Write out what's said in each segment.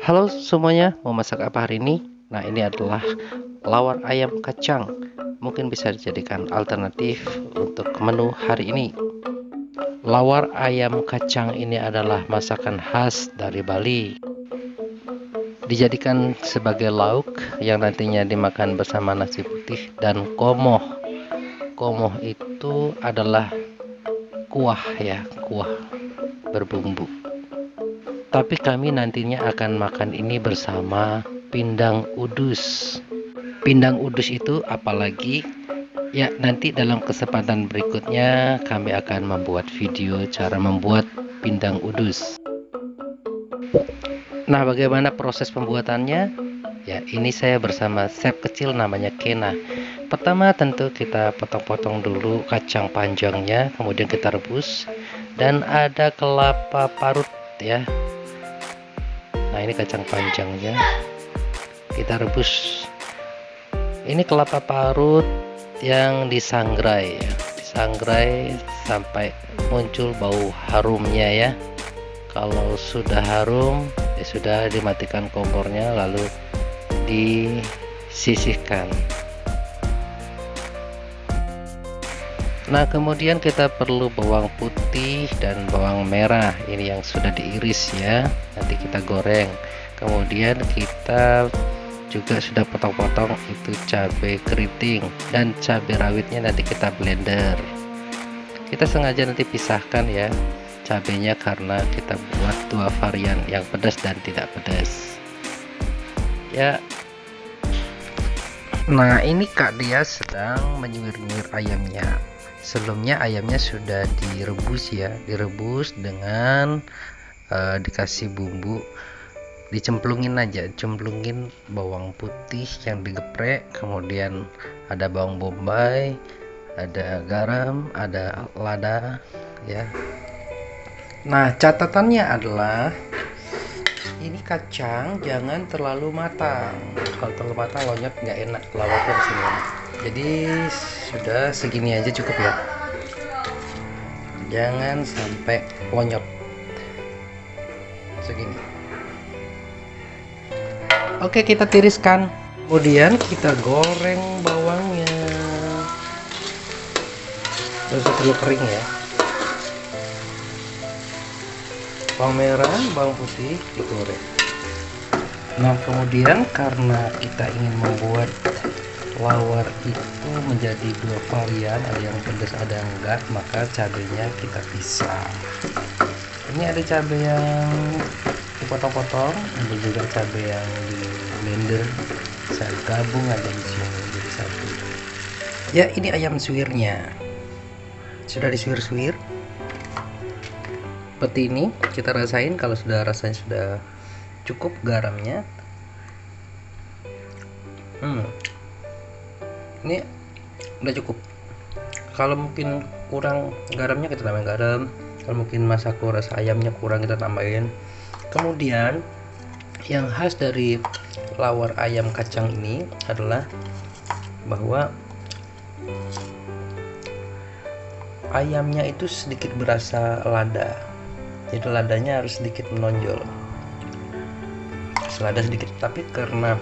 Halo semuanya, mau masak apa hari ini? Nah, ini adalah lawar ayam kacang. Mungkin bisa dijadikan alternatif untuk menu hari ini. Lawar ayam kacang ini adalah masakan khas dari Bali. Dijadikan sebagai lauk yang nantinya dimakan bersama nasi putih dan komoh. Komoh itu adalah kuah ya, kuah berbumbu. Tapi kami nantinya akan makan ini bersama pindang udus. Pindang udus itu apalagi? Ya, nanti dalam kesempatan berikutnya kami akan membuat video cara membuat pindang udus. Nah, bagaimana proses pembuatannya? Ya, ini saya bersama chef kecil namanya Kena. Pertama tentu kita potong-potong dulu kacang panjangnya, kemudian kita rebus. Dan ada kelapa parut ya. Nah, ini kacang panjangnya kita rebus. Ini kelapa parut yang disangrai ya. Disangrai sampai muncul bau harumnya ya. Kalau sudah harum ya sudah, dimatikan kompornya lalu disisihkan. Nah, kemudian kita perlu bawang putih dan bawang merah. Ini yang sudah diiris ya. Nanti kita goreng. Kemudian kita juga sudah potong-potong itu cabai keriting dan cabai rawitnya, nanti kita blender. Kita sengaja nanti pisahkan ya cabainya karena kita buat dua varian, yang pedas dan tidak pedas. Ya. Nah, ini Kak Dia sedang menyuir-nyuir ayamnya. Sebelumnya ayamnya sudah direbus ya, direbus dengan dikasih bumbu, dicemplungin aja, cemplungin bawang putih yang digeprek, kemudian ada bawang bombay, ada garam, ada lada ya. Nah, catatannya adalah ini kacang jangan terlalu matang. Kalau terlalu matang lonyot nggak enak lawarnya di sini. Jadi sudah segini aja cukup ya. Jangan sampai lonyot. Segini. Oke, kita tiriskan. Kemudian kita goreng bawangnya. Terus perlu kering ya. Bawang merah, bawang putih digoreng. Nah, kemudian karena kita ingin membuat lawar itu menjadi dua varian, ada yang pedas ada yang enggak, maka cabenya kita pisah. Ini ada cabai yang dipotong-potong, ada juga cabai yang di blender, saya gabung aja di sini jadi satu. Ya, ini ayam suwirnya sudah disuir-suir seperti ini. Kita rasain kalau sudah rasanya sudah cukup garamnya. Ini udah cukup. Kalau mungkin kurang garamnya kita tambahin garam. Kalau mungkin masaku rasa ayamnya kurang, kita tambahin. Kemudian yang khas dari lawar ayam kacang ini adalah bahwa ayamnya itu sedikit berasa lada. Jadi ladanya harus sedikit menonjol. Selada sedikit, tapi karena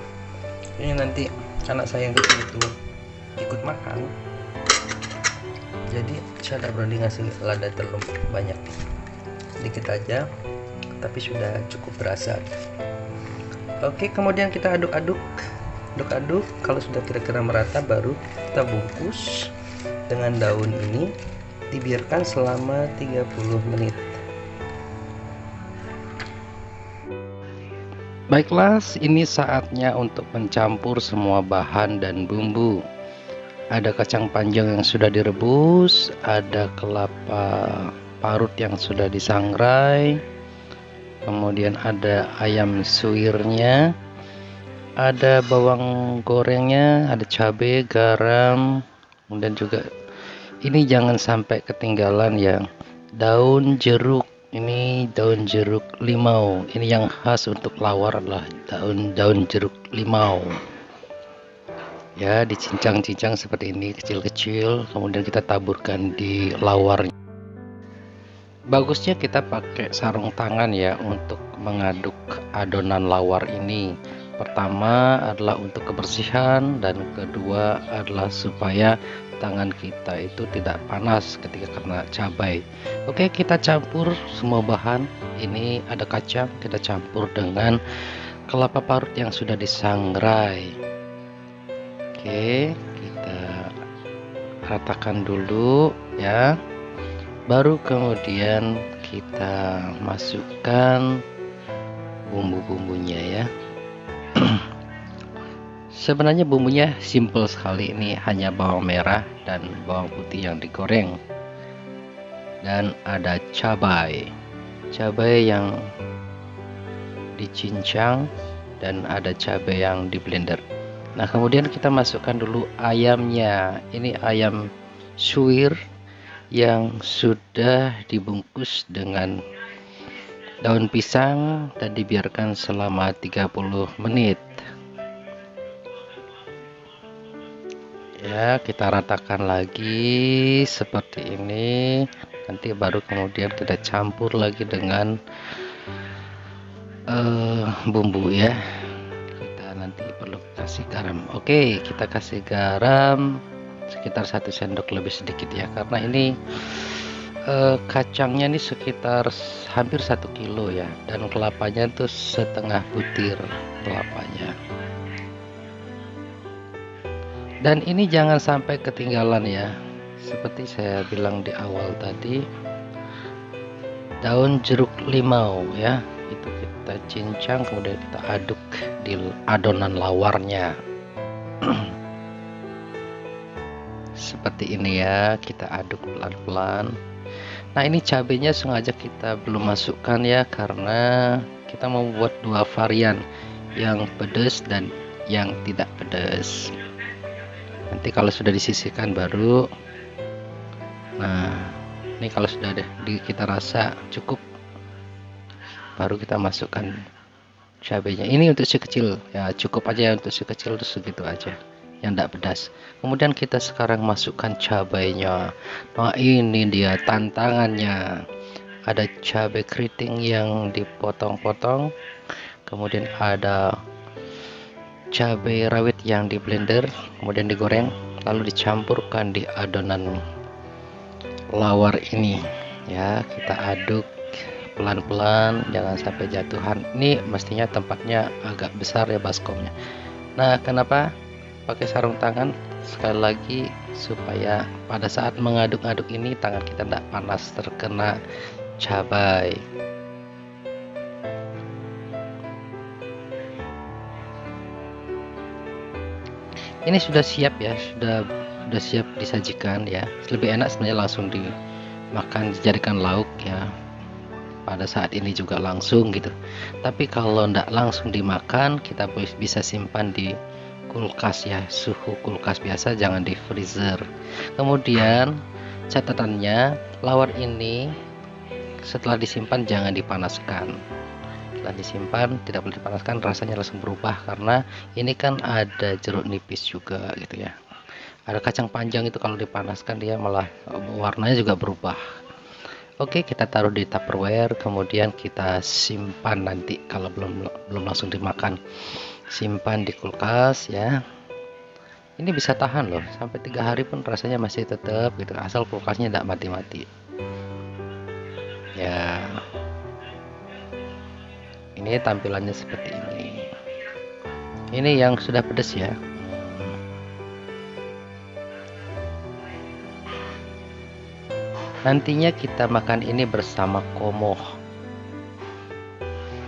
ini nanti anak saya yang kecil itu ikut makan, jadi saya tidak berani ngasih lada terlalu banyak, sedikit aja tapi sudah cukup berasa. Oke, kemudian kita aduk-aduk. Kalau sudah kira-kira merata baru kita bungkus dengan daun ini, dibiarkan selama 30 menit. Baiklah, ini saatnya untuk mencampur semua bahan dan bumbu. Ada kacang panjang yang sudah direbus, ada kelapa parut yang sudah disangrai, kemudian ada ayam suwirnya, ada bawang gorengnya, ada cabai, garam, kemudian juga ini jangan sampai ketinggalan ya, daun jeruk. Ini daun jeruk limau. Ini yang khas untuk lawar adalah daun jeruk limau. Ya, dicincang-cincang seperti ini kecil-kecil, kemudian kita taburkan di lawarnya. Bagusnya kita pakai sarung tangan ya untuk mengaduk adonan lawar ini. Pertama adalah untuk kebersihan, dan kedua adalah supaya tangan kita itu tidak panas ketika kena cabai. Oke, kita campur semua bahan. Ini ada kacang, kita campur dengan kelapa parut yang sudah disangrai. Oke, kita ratakan dulu ya. Baru kemudian kita masukkan bumbu-bumbunya ya. Sebenarnya bumbunya simple sekali, ini hanya bawang merah dan bawang putih yang digoreng, dan ada cabai yang dicincang, dan ada cabai yang di blender. Nah, kemudian kita masukkan dulu ayamnya. Ini ayam suwir yang sudah dibungkus dengan daun pisang dan dibiarkan selama 30 menit ya. Kita ratakan lagi seperti ini, nanti baru kemudian kita campur lagi dengan bumbu ya. Kita nanti perlu kasih garam. Oke, kita kasih garam sekitar 1 sendok lebih sedikit ya, karena ini kacangnya ini sekitar hampir 1 kilo ya, dan kelapanya tuh setengah butir kelapanya. Dan ini jangan sampai ketinggalan ya, seperti saya bilang di awal tadi, daun jeruk limau ya, itu kita cincang kemudian kita aduk di adonan lawarnya. Seperti ini ya, kita aduk pelan-pelan. Nah, ini cabenya sengaja kita belum masukkan ya, karena kita mau buat 2 varian, yang pedas dan yang tidak pedas. Nanti kalau sudah disisihkan baru, nah ini kalau sudah kita rasa cukup, baru kita masukkan cabenya. Ini untuk si kecil ya, cukup aja untuk si kecil, terus segitu aja, yang tidak pedas. Kemudian kita sekarang masukkan cabainya. Nah, ini dia tantangannya. Ada cabai keriting yang dipotong-potong, kemudian ada cabai rawit yang di blender kemudian digoreng, lalu dicampurkan di adonan lawar ini ya. Kita aduk pelan-pelan, jangan sampai jatuhan. Ini mestinya tempatnya agak besar ya baskomnya. Nah, kenapa pakai sarung tangan? Sekali lagi, supaya pada saat mengaduk-aduk ini tangan kita tidak panas terkena cabai. Ini sudah siap ya, sudah siap disajikan ya. Lebih enak sebenarnya langsung dimakan, dijadikan lauk ya, pada saat ini juga langsung gitu. Tapi kalau tidak langsung dimakan, kita bisa simpan di kulkas ya, suhu kulkas biasa, jangan di freezer. Kemudian catatannya, lawar ini setelah disimpan jangan dipanaskan. Setelah disimpan tidak boleh dipanaskan, rasanya langsung berubah, karena ini kan ada jeruk nipis juga gitu ya. Ada kacang panjang, itu kalau dipanaskan dia malah warnanya juga berubah. Oke, kita taruh di tupperware, kemudian kita simpan nanti kalau belum langsung dimakan. Simpan di kulkas ya. Ini bisa tahan loh sampai 3 hari pun rasanya masih tetap gitu, asal kulkasnya tidak mati-mati ya. Ini tampilannya seperti ini. Ini yang sudah pedas ya. Nantinya kita makan ini bersama komoh.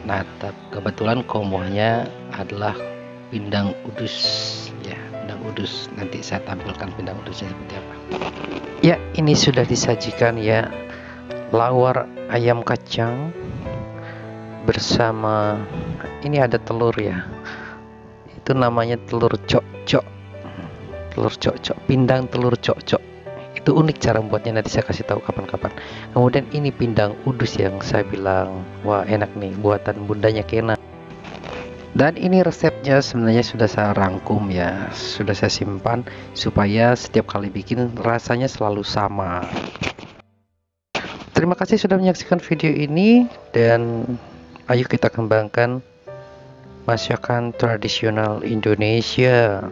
Nah, kebetulan komohnya adalah pindang udus ya, pindang udus. Nanti saya tampilkan pindang udusnya seperti apa. Ya, ini sudah disajikan ya, lawar ayam kacang bersama, ini ada telur ya, itu namanya telur cok-cok, pindang telur cok-cok. Itu unik cara membuatnya, nanti saya kasih tahu kapan-kapan. Kemudian ini pindang udus yang saya bilang, wah enak nih, buatan bundanya Kena. Dan ini resepnya sebenarnya sudah saya rangkum ya, sudah saya simpan supaya setiap kali bikin rasanya selalu sama. Terima kasih sudah menyaksikan video ini, dan Ayo kita kembangkan masakan tradisional Indonesia.